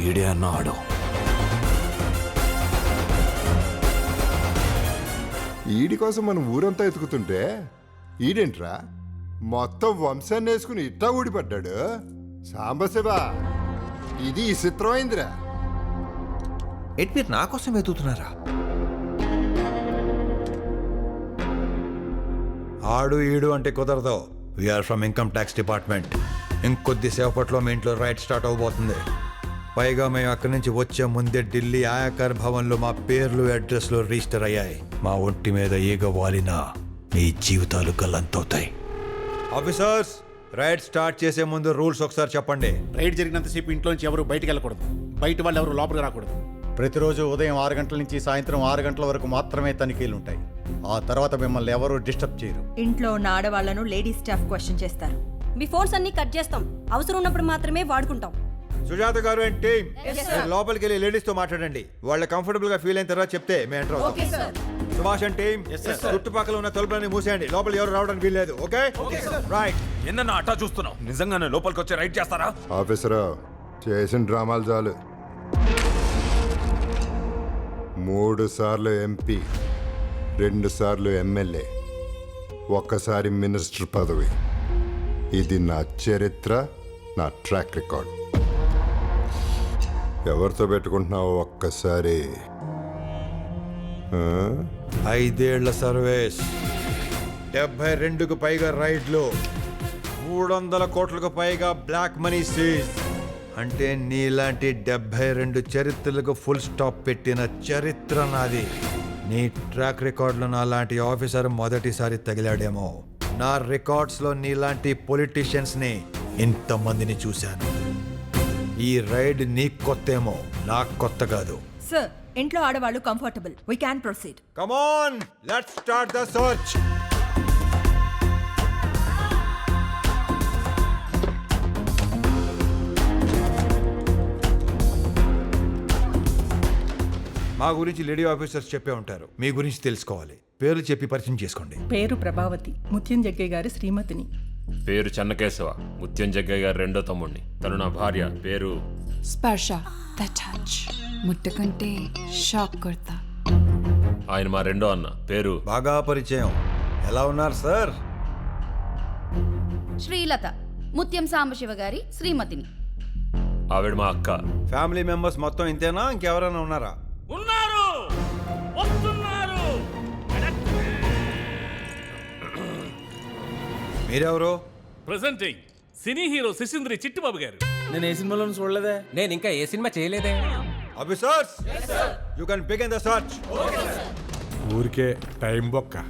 ఈడే అన్నాడు. ఈడి కోసం మనం ఊరంతా ఎతుకుతుంటే ఈడేంట్రా మొత్తం వంశాన్ని వేసుకుని ఇట్టా ఊడిపడ్డాడు. సాంబశివా, ఇది విచిత్రమైందిరా. ఎట్ మీరు నా కోసం వెతుకుతున్నారా? ఆడు ఈడు అంటే కుదరదు. We are from income tax department. ఇంకొద్దిసేపట్లో మీ ఇంట్లో రైట్ స్టార్ట్ అవబోతుంది. పైగా మేము అక్కడి నుంచి వచ్చే ముందే ఢిల్లీ ఆయాకర్ భవన్లో మా పేర్లు అడ్రస్లు రిజిస్టర్ అయ్యాయి. మా ఒంటి మీద ఈగ వాలినా మీ జీవితాలు గల్లంతవుతాయి. ఆఫీసర్స్, రైడ్ స్టార్ట్ చేసే ముందు రూల్స్ ఒకసారి చెప్పండి. రైడ్ జరిగినంతసేపు ఇంట్లో నుంచి ఎవరు బయటికి వెళ్ళకూడదు. బయట వాళ్ళు ఎవరు లోపలికి రాకూడదు. ప్రతిరోజు ఉదయం 6 గంటల నుంచి సాయంత్రం 6 గంటల వరకు మాత్రమే తనిఖీలు ఉంటాయి. ఆ తర్వాత మిమ్మల్ని ఎవరు డిస్టర్బ్ చేయరు. ఇంట్లో ఉన్న ఆడవాళ్లను లేడీ స్టాఫ్ క్వశ్చన్ చేస్తారు. మీ ఫోన్స్ అన్ని కట్ చేస్తాం. అవసరం ఉన్నప్పుడు మాత్రమే వాడుకుంటాం. సుజాత గారు అండ్ టీమ్, మీరు లోపలికి వెళ్ళి లేడీస్ తో మాట్లాడండి. వాళ్ళ కంఫర్టబుల్ గా ఫీల్ అయిన తర్వాత చెప్తే మేము ఎంటర్ అవుతాం. సుభాష్ అండ్ టీమ్, చుట్టుపక్కల ఉన్న తలుపులని మూసేయండి. లోపల ఎవరు రావడానికి వీల్లేదు. Okay right. ఎన్న అట్టా చూస్తున్నావు? నిజంగానే లోపలికి వచ్చి రైడ్ చేస్తారా? ఆఫీసరు, చేసిన డ్రామాలు చాలు. 3 సార్లు ఎంపీ, 2 సార్లు ఎమ్మెల్యే, 1 సారి మినిస్టర్ పదవి. ఇది నా చరిత్ర, నా ట్రాక్ రికార్డ్. ఎవరితో పెట్టుకుంటున్నావో ఒక్కసారి 5 ఏళ్ల సర్వీస్, 72కు పైగా రైడ్లు, 300 కోట్లకు పైగా బ్లాక్ మనీ సీజ్. అంటే నీలాంటి 72 చరిత్రలకు ఫుల్ స్టాప్ పెట్టిన చరిత్ర నాది. నీ ట్రాక్ రికార్డులో నాలాంటి ఆఫీసర్ మొదటిసారి తగిలాడేమో. నా రికార్డ్స్లో నీలాంటి పొలిటీషియన్స్ ని ఇంతమందిని చూశాను. ఈ రైడ్ నీకు కొత్తేమో, నాకు కొత్త కాదు. సార్, ఇంట్లో ఆడవాళ్ళు comfortable. We can proceed. Come on, let's start the search. మా గురించి లేడీ ఆఫీసర్స్ చెప్పే ఉంటారు. మీ గురించి తెలుసుకోవాలి. పేర్లు చెప్పి పరిచయం చేసుకోండి. పేరు ప్రభావతి, ముత్యం జగ్గయ్య గారి శ్రీమతిని. పేరు చెన్నకేశవ, ముత్యం జగ్గయ్య గారి 2వ తమ్ముడిని. తను నా భార్య. పేరు స్పర్శ, ద టచ్. ముట్టుకుంటే షాక్ కొడతా. ఆయన మా 2వ అన్న. పేరు బాగా పరిచయం. ఎలా ఉన్నారు సార్? శ్రీలత, ముత్యం సాంబశివ గారి శ్రీమతిని. ఆవిడ మా అక్క. ఫ్యామిలీ మెంబర్స్ మొత్తం ఇంతేనా? ఇంకెవరైనా ఉన్నారా? ఉన్నారు, వస్తున్నారు. మీరెవరు? Presenting cine hero Sisindri Chittibabu గారు. నేను ఏ సినిమాలో చూడలేదే. నేను ఇంకా ఏ సినిమా చేయలేదే. Officers, you can begin the search. ఊరికే టైం బొక్క.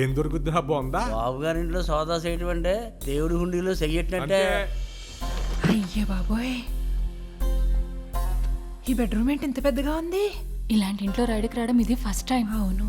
ఏం దొరుకుద్ది హబ్బ ఉందా? బాబు గారి ఇంట్లో సోదా చేయటం అంటే దేవుడి హుండీలో చెయ్యట్లంటే. అయ్యే బాబోయ్, ఈ బెడ్రూమ్ ఏంటి ఇంత పెద్దగా ఉంది? ఇలాంటి ఇంట్లో రైడ్కి రావడం ఇది ఫస్ట్ టైం. అవును.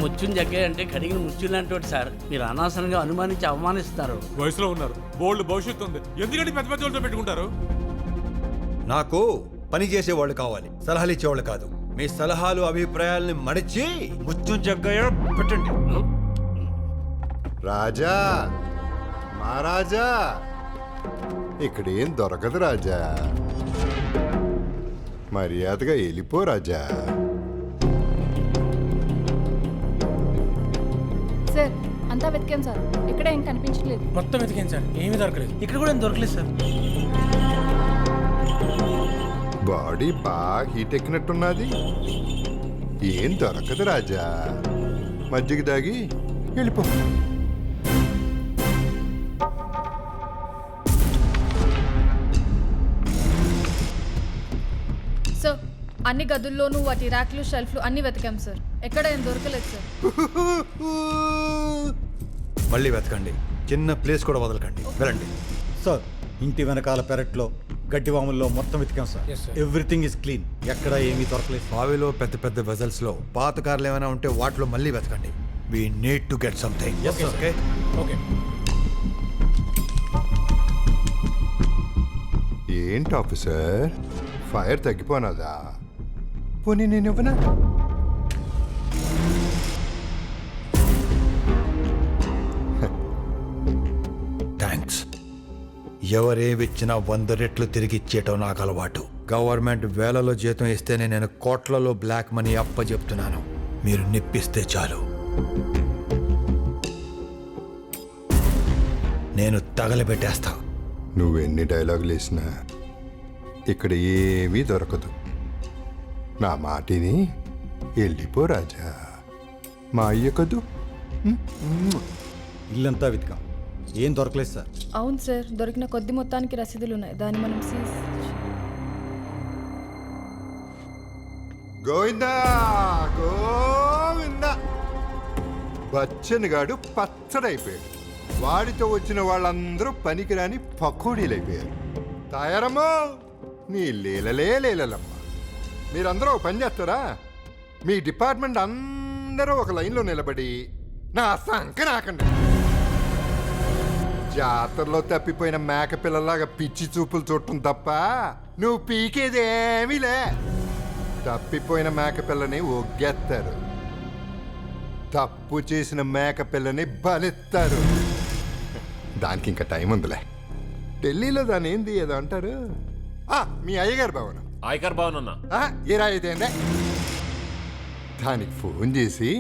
ముత్యం జగ్గయ్య అంటే కడిగిన ముత్యం లాంటి వాడు సార్. మీరు అనవసరంగా అనుమానించి అవమానిస్తున్నారు. వయసులో ఉన్నారు, బోల్డ్ భవిష్యత్తు ఉంది. ఎందుకంటే పెద్ద పెద్ద వాళ్ళతో పెట్టుకుంటారు. నాకు పని చేసేవాళ్ళు కావాలి, సలహాలు ఇచ్చేవాళ్ళు కాదు. మీ సలహాలు అభిప్రాయాల్ని మడిచి ముత్యం జగ్గయ్య పెట్టండి. రాజా, మహారాజా, ఇక్కడేం దొరకదు రాజా. మర్యాదగా వెళ్ళిపో రాజా. సార్, అంతా వెతికాం సార్. ఇక్కడ ఏం కనిపించట్లేదు. మొత్తం వెతికాను సార్, ఏమీ దొరకలేదు. ఇక్కడ కూడా ఏం దొరకలేదు సార్. బాడీ బాగా హీట్ ఎక్కినట్టున్నది. ఏం దొరకదు రాజా. మజ్జిగ దాగి వెళ్ళిపో. సార్, అన్ని గదుల్లోనూ వాటి ర్యాక్లు, షెల్ఫ్లు అన్ని వెతికాం సార్. ఎక్కడ ఏం దొరకలేదు సార్. మళ్ళీ వెతకండి. చిన్న ప్లేస్ కూడా వదలకండి. వెళ్ళండి. సార్, ఇంటి వెనకాల పెరట్లో, గడ్డివాముల్లో మొత్తం వెతికాం సార్. Everything is clean. ఎక్కడ ఏమీ దొరకలేదు. బావిలో పెద్ద పెద్ద వెజల్స్ లో పాత కార్లు ఏమైనా ఉంటే వాటిలో మళ్ళీ వెతకండి. We need to get something. Okay okay ఏంటి ఆఫీసర్, ఫైర్ తగ్గిపోనాదా? పోనీ నేను ఇవ్వనా? థ్యాంక్స్. ఎవరేమిచ్చినా 100 రెట్లు తిరిగి ఇచ్చేయటం నాకు అలవాటు. గవర్నమెంట్ వేలలో జీతం ఇస్తేనే నేను కోట్లలో బ్లాక్ మనీ అప్పచెప్తున్నాను. మీరు నిప్పిస్తే చాలు, నేను తగలబెట్టేస్తా. నువ్వెన్ని డైలాగులు వేసినా ఇక్కడ ఏమీ దొరకదు. నా మాటిని వెళ్ళిపో రాజా. మా అయ్య కదూ. ఇల్లంతా వెతికాం, ఏం దొరకలేదు సార్. అవును సార్, దొరికిన కొద్ది మొత్తానికి రసీదులు ఉన్నాయి, దాన్ని మనం సీజ్. గోవిందా గోవిందా. బచ్చన్ గాడు పచ్చడైపోయాడు. వాడితో వచ్చిన వాళ్ళందరూ పనికిరాని పకోడీలైపోయారు. తయారమ్మో, నీ లీలలే లీలలమ్మ. మీరందరూ ఒక పని చేస్తారా? మీ డిపార్ట్మెంట్ అందరూ ఒక లైన్లో నిలబడి నా సంక నాకండి. జాతరలో తప్పిపోయిన మేక పిల్లలాగా పిచ్చి చూపులు చూడటం తప్ప నువ్వు పీకేదేమీలే. తప్పిపోయిన మేక పిల్లని ఒగ్గేస్తారు, తప్పు చేసిన మేక పిల్లని బలిస్తారు. దానికి ఇంకా టైం ఉందిలే. ఢిల్లీలో దాని ఏంది ఏదో అంటారు. మీ అయ్యగారు భవనం. ఆయకర్ భవన్ అన్న. ఏరా ఇదేందే? దానికి ఫోన్ చేసి,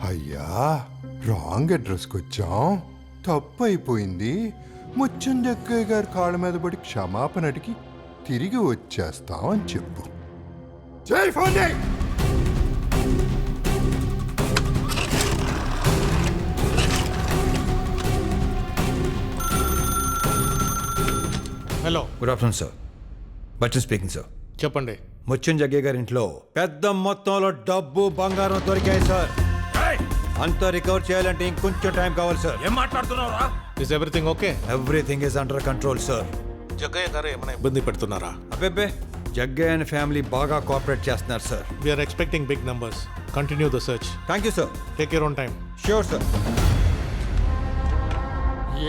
అయ్యా రాంగ్ అడ్రస్కి వచ్చాం, తప్పు అయిపోయింది, ముచ్చం జగ్గయ్య గారి కాళ్ళ మీద పడి క్షమాపణ అడిగి తిరిగి వచ్చేస్తాం అని చెప్పు. జై ఫోన్ చేయి. Hello, good afternoon sir. Bachchan speaking sir. చెప్పండి. ముత్యం జగ్గయ్య గారి ఇంట్లో పెద్ద మొత్తంలో డబ్బు బంగారం దొరికాయి సార్. అంతా రికవర్ చేయాలంటే ఇంకొంచెం టైం కావాలి సార్. ఏం మాట్లాడుతున్నావురా? Is everything okay? Everything is under control sir. Jaggayya గారు ఏమైనా ఇబ్బంది పెడుతున్నారా? అబ్బే, జగ్గయ్య అండ్ ఫ్యామిలీ బాగా కోఆపరేట్ చేస్తున్నారు sir. We're expecting big numbers. Continue the search. Thank you sir. Take your own time. Sure sir.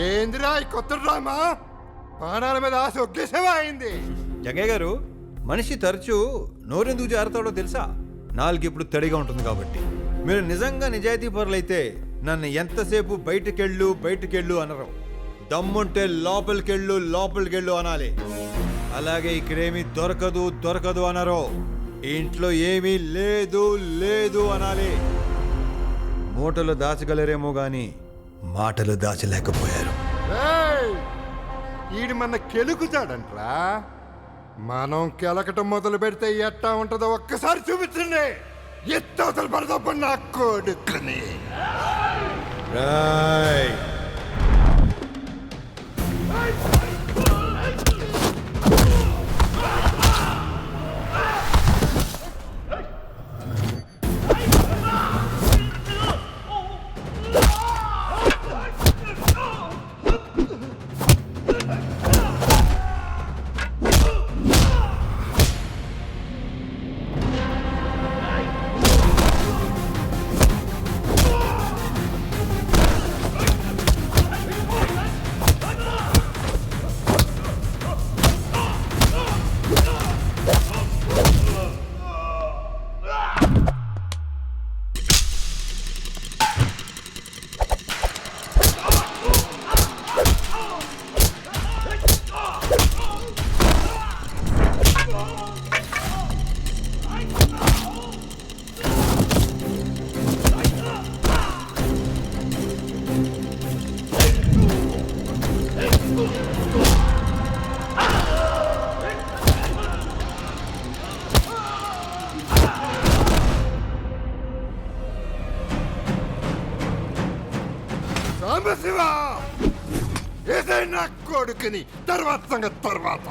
ఏందిరా ఈ కొత్త డ్రామా? ప్రాణాల మీద ఆశ ఒకేసేవా అయింది. జగ్గయ్య గారు, మనిషి తరచూ నోరెందుకు జారుతాడో తెలుసా? నాలుగు ఇప్పుడు తడిగా ఉంటుంది కాబట్టి. మీరు నిజంగా నిజాయితీ పరులైతే నన్ను ఎంతసేపు బయటికెళ్ళు అనరు. దమ్ముంటే లోపలికెళ్ళు అనాలి. అలాగే ఇక్కడేమీ దొరకదు అనరు. ఇంట్లో ఏమీ లేదు అనాలి. మూటలు దాచగలరేమో గాని మాటలు దాచలేకపోయారు. ఈడు మన కెలుకుతాడంట్రా. మనం కెలకటం మొదలు పెడితే ఎట్టా ఉంటుందో ఒక్కసారి చూపించండి. ఎత్తవతలు పడదప్ప నా కొడుకుని. సాంబశివ, ఏదై నా కొడుకుని. తర్వాత సంగతి తర్వాత.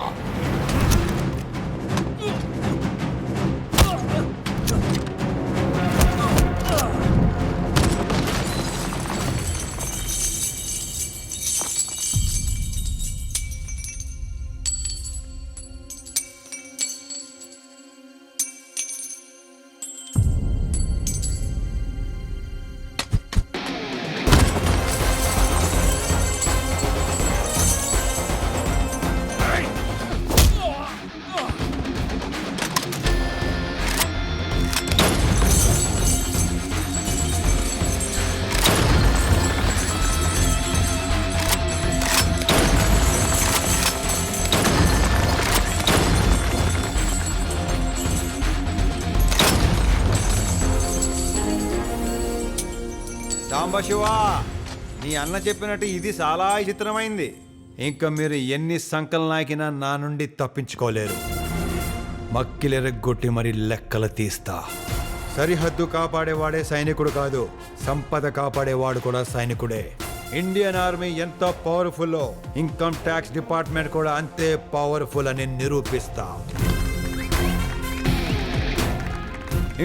సాంబశివ నీ అన్న చెప్పినట్టు ఇది చాలా విచిత్రమైంది. ఇంకా మీరు ఎన్ని సంకలు నాకినా నా నుండి తప్పించుకోలేరు. మక్కిలెరగొట్టి మరి లెక్కలు తీస్తా. సరిహద్దు కాపాడేవాడే సైనికుడు కాదు, సంపద కాపాడేవాడు కూడా సైనికుడే. ఇండియన్ ఆర్మీ ఎంత పవర్ఫుల్లో ఇన్కమ్ ట్యాక్స్ డిపార్ట్మెంట్ కూడా అంతే పవర్ఫుల్ అని నిరూపిస్తా.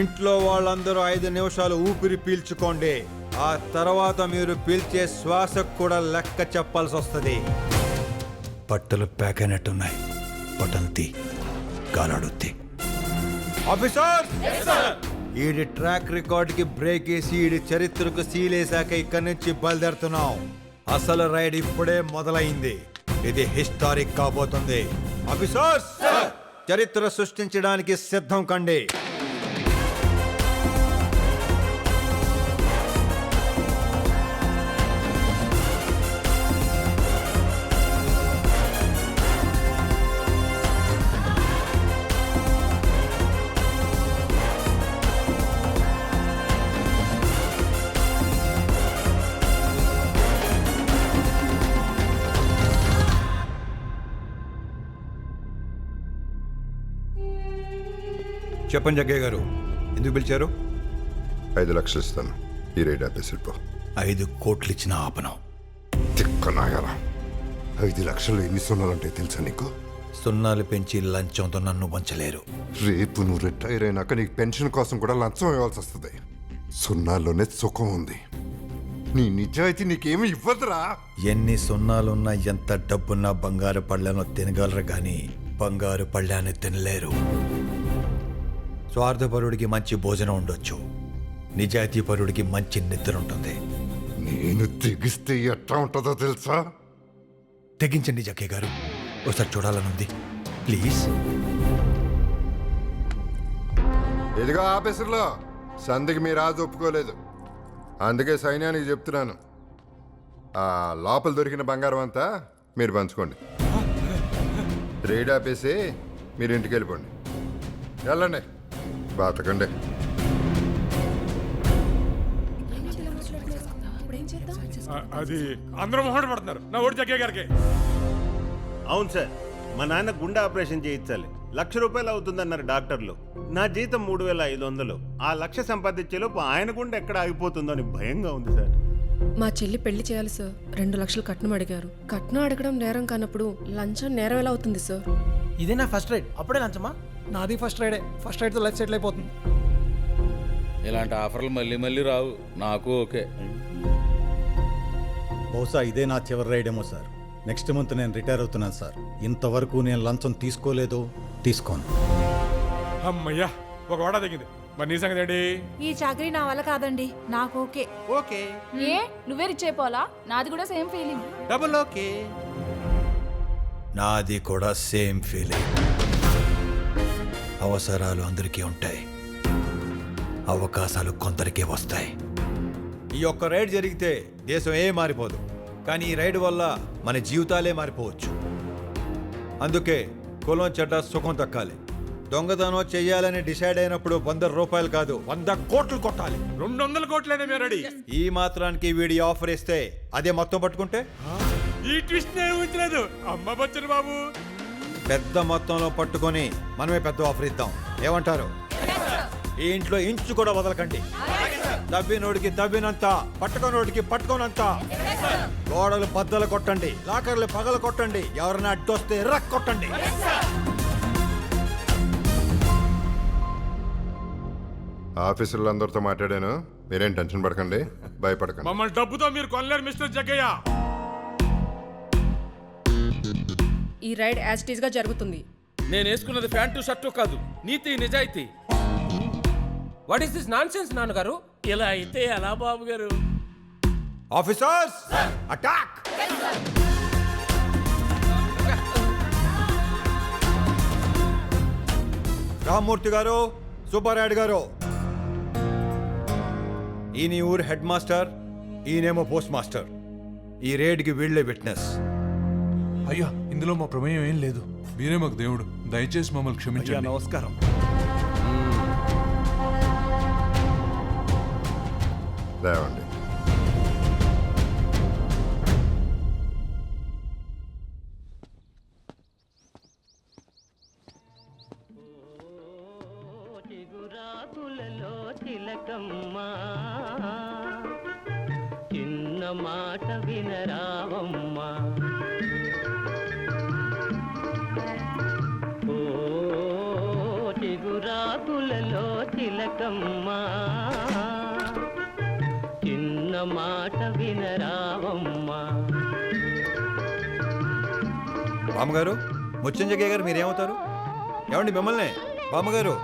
ఇంట్లో వాళ్ళందరూ 5 నిమిషాలు ఊపిరి పీల్చుకోండి. ఆ తర్వాత మీరు పీల్చే శ్వాసకు కూడా లెక్క చెప్పాల్సి వస్తుంది. బట్టలు ప్యాక్ అయినట్టున్నాయి, బట్టలు తీ, గాలాడుద్ది. ఆఫీసర్, ఈడి ట్రాక్ రికార్డ్ కి బ్రేక్ వేసి ఈడి చరిత్రకు సీలేసాక ఇక్కడి నుంచి బయలుదేరుతున్నాం. అసలు రైడ్ ఇప్పుడే మొదలైంది. ఇది హిస్టారిక్ కాబోతుంది. ఆఫీసర్స్, చరిత్ర సృష్టించడానికి సిద్ధం కండి. చెప్పండి జగ్గయ్య గారు, ఎందుకు పిలిచారు? 5 లక్షలు ఇస్తాను, ఈ రైడ్ ఆపేసి వెళ్ళిపో. 5 కోట్లు ఇచ్చిన ఆపనం. తిక్కనాయాలా, 5 లక్షలు ఎన్ని సున్నాలంటే తెలుసా నీకు? సున్నాలు పెంచి లంచంతో నన్ను వంచలేరు. రేపు నువ్వు రిటైర్ అయినాక నీకు పెన్షన్ కోసం కూడా లంచం ఇవ్వాల్సి వస్తుంది. సున్నాల్లోనే సుఖం ఉంది. నీ నిజాయితీ నీకేమీ ఇవ్వదురా. ఎన్ని సున్నాలున్నా ఎంత డబ్బున్నా బంగారు పళ్ళను తినగలరు కానీ బంగారు పళ్ళాన్ని తినలేరు. స్వార్థపరుడికి మంచి భోజనం ఉండొచ్చు, నిజాయితీపరుడికి మంచి నిద్ర ఉంటుంది. నేను తెగిస్తే ఎట్లా ఉంటుందో తెలుసా? తెగించండి జగ్గయ్య గారు, ఒకసారి చూడాలనుంది, ప్లీజ్. ఇదిగో ఆఫీసర్లో సంధికి మీ రాజు ఒప్పుకోలేదు, అందుకే సైన్యానికి చెప్తున్నాను. ఆ లోపల దొరికిన బంగారం అంతా మీరు పంచుకోండి. రైడ్ ఆపేసి మీరు ఇంటికి వెళ్ళిపోండి. వెళ్ళండి, బతకండి. అది అందరూ మొహం పడుతున్నారు నా ఓటు జగ్గయ్య గారికి. అవును సార్, మా నాన్న గుండె ఆపరేషన్ చేయించాలి. 1,00,000 రూపాయలు అవుతుందన్నారు డాక్టర్లు. నా జీతం 3,500. ఆ 1,00,000 సంపాదించేలోపు ఆయన గుండె ఎక్కడ ఆగిపోతుందో అని భయంగా ఉంది సార్. మా చెల్లి పెళ్లి చేయాలి సార్. 2 లక్షలు కట్నం అడిగారు. కట్నం అడగడం నేరం కానప్పుడు లంచం నేరం ఎలా అవుతుంది సార్? ఇదే నా ఫస్ట్ రైడ్, అప్పుడే లంచమా? నాది ఫస్ట్ రైడే. ఫస్ట్ రైడ్తో లైఫ్ సెటిల్ అయిపోతుంది. ఇలాంటి ఆఫర్లు మళ్ళీ మళ్ళీ రావు. నాకు ఓకే. బహుశా ఇదే నా చివరి రైడ్ ఏమో సార్. నెక్స్ట్ మంత్ నేను రిటైర్ అవుతున్నాను సార్. ఇంతవరకు నేను లంచం తీసుకోలేదు, తీసుకోను. అమ్మయ్యా, ఒక వాడా తగ్గింది. మరి నీ సంగతి ఏంటి? ఈ చాకరీ నా వల్ల కాదండి, నాకు ఓకే. ఓకే, ఏ నువ్వే రిచ్ అయిపోవాలా? నాది కూడా సేమ్ ఫీలింగ్. Double okay. నాది కూడా సేమ్ ఫీలింగ్. అవసరాలు అందరికీ ఉంటాయి, అవకాశాలు కొందరికే వస్తాయి. ఈ ఒక్క రైడ్ జరిగితే దేశం ఏ మారిపోదు, కానీ ఈ రైడ్ వల్ల మన జీవితాలే మారిపోవచ్చు. అందుకే కులం చెడ్డ సుఖం దక్కాలి. దొంగతనం చెయ్యాలని డిసైడ్ అయినప్పుడు 100 రూపాయలు కాదు, 100 కోట్లు కొట్టాలి. 200 కోట్లైనా మేము రెడీ. ఈ మాత్రానికి వీడి ఆఫర్ ఇస్తే అదే మొత్తం పట్టుకుంటే ఈ ట్విస్ట్ నేను ఊహించలేదు. అమ్మ బచ్చరు బాబు, పెద్ద మొత్తంలో పట్టుకొని మనమే పెద్ద ఆఫర్ ఇద్దాం. ఏమంటారు? ఈ ఇంట్లో ఇంచు కూడా వదలకండి. తవ్వినోడికి తవ్వినంత, పట్టుకోనోడికి పట్టుకోనంత. గోడలు బద్దలు కొట్టండి, లాకర్లు పగలు కొట్టండి, ఎవరైనా అడ్డొస్తే రక్ కొట్టండి. ఆఫీసర్లందరితో మాట్లాడాను, మీరేం టెన్షన్ పడకండి, భయపడకండి. మమ్మల్ని డబ్బుతో మీరు కొనలేరు మిస్టర్ జగ్గయ్య. ఈ రైడ్ యాజ్ ఇట్ ఈస్ గా జరుగుతుంది. నేను వేసుకున్నది ప్యాంటు షర్టు కాదు, నీతి నిజాయితీ. వాట్ ఈస్ దిస్ నాన్సెన్స్ నాన్నగారు? ఇలా అయితే ఎలా బాబు గారు? Officers, attack! రామ్మూర్తి గారు, సుబ్బారాయుడు గారు, ఈయన ఈ ఊరు హెడ్ మాస్టర్, ఈయనేమో పోస్ట్ మాస్టర్. ఈ రేడ్కి వీళ్లే విట్నెస్. అయ్యా, ఇందులో మా ప్రమేయం ఏం లేదు. మీరే మాకు దేవుడు, దయచేసి మమ్మల్ని క్షమించండి. నమస్కారం. లేవండి. తిలకమ్మా చిన్న మాట వినరావమ్మా ఓ చిగురాకులలో తిలకమ్మా చిన్న మాట వినరావమ్మా. బామ్మగారు, ముత్యం జగ్గయ్య గారు మీరేమవుతారు? ఏమండి మిమ్మల్ని బామ్మగారు?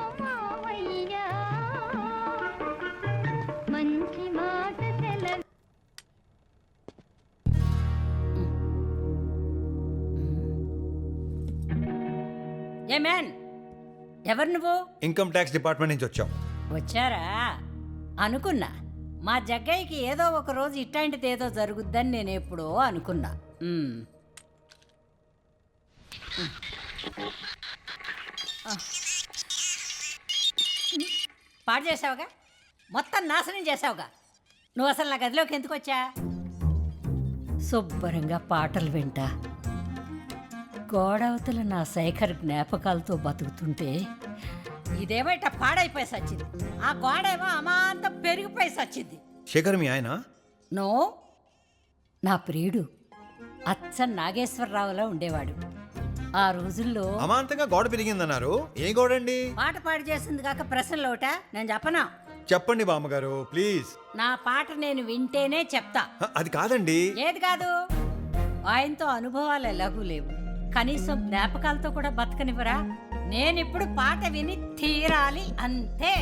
ఏ మ్యాన్, ఎవరు నువ్వు? ఇన్కమ్ ట్యాక్స్ డిపార్ట్మెంట్ నుంచి వచ్చాం. వచ్చారా? అనుకున్నా మా జగ్గయ్యకి ఏదో ఒక రోజు ఇట్లాంటిది ఏదో జరుగుద్దని నేను ఎప్పుడో అనుకున్నా. పాడు చేసావుగా, మొత్తం నాశనం చేసావుగా. నువ్వు అసలు నా గదిలోకి ఎందుకు వచ్చా? శుభ్రంగా పాటలు వింటా, గోడవతల నా శేఖర్ జ్ఞాపకాలతో బతుకుతుంటే ఇదేమైట పాడైపోయి సచ్చింది. ఆ గోడేమో అమాంతం పెరిగిపోయి సచ్చింది. శేఖర్ మీ ఆయన? నో, నా ప్రియుడు అచ్చ నాగేశ్వరరావులా ఉండేవాడు. ఆ రోజుల్లో అమాంతంగా గోడ పెరిగిందన్నారు. ఏ గోడండి? పాట పాడు చేసింది కాక ప్రశ్నలు ఒకట నేను చెప్పనా? చెప్పండి బామ్మగారు ప్లీజ్. నా పాట నేను వింటేనే చెప్తా. అది కాదండి. ఏది కాదు? ఆయనతో అనుభవాలు ఎలాగూ లేవు, కనీసం జ్ఞాపకాలతో కూడా బతకనివ్వరా? నేనిప్పుడు పాట విని తీరాలి అంతే.